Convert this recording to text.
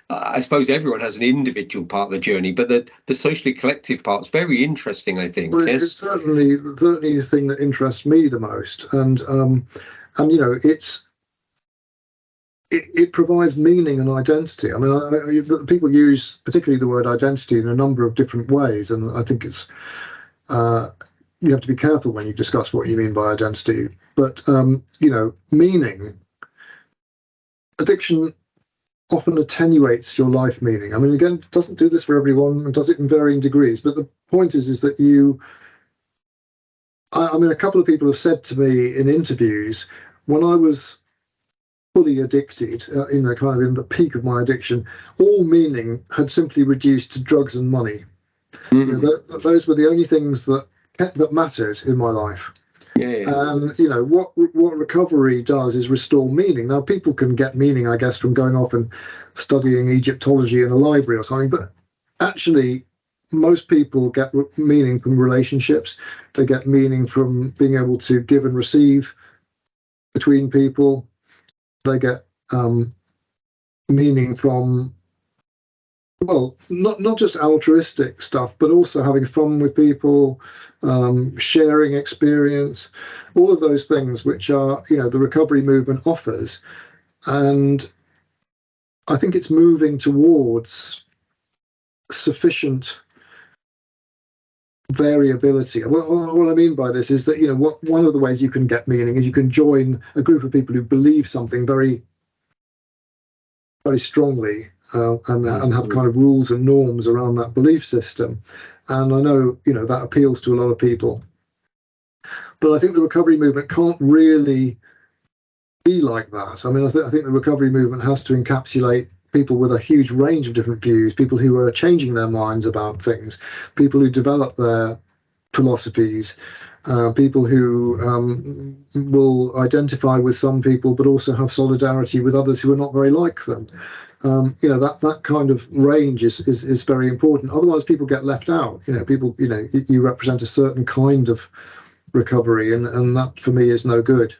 I suppose everyone has an individual part of the journey, but the socially collective part's very interesting, I think. Well, Yes, it's certainly the thing that interests me the most, and you know, it provides meaning and identity. I mean, people use particularly the word identity in a number of different ways, and I think it's you have to be careful when you discuss what you mean by identity. But you know, meaning, addiction often attenuates your life meaning. I mean, again, it doesn't do this for everyone, and does it in varying degrees. But the point is that I mean, a couple of people have said to me in interviews, when I was fully addicted, in the kind of in the peak of my addiction, all meaning had simply reduced to drugs and money. mm-hmm. You know, those were the only things that mattered in my life. Yeah. And you know what recovery does is restore meaning. Now, people can get meaning, I guess, from going off and studying Egyptology in a library or something, but actually most people get meaning from relationships. They get meaning from being able to give and receive between people. They get meaning from, well, not just altruistic stuff, but also having fun with people, sharing experience, all of those things which are, you know, the recovery movement offers. And I think it's moving towards sufficient variability. What I mean by this is that, you know, one of the ways you can get meaning is you can join a group of people who believe something very, very strongly. And have kind of rules and norms around that belief system. And I know, you know, that appeals to a lot of people. But I think the recovery movement can't really be like that. I mean, I think the recovery movement has to encapsulate people with a huge range of different views, people who are changing their minds about things, people who develop their philosophies, people who will identify with some people but also have solidarity with others who are not very like them. You know, that kind of range is very important. Otherwise, people get left out. You know, people, you know, you represent a certain kind of recovery, and that for me is no good.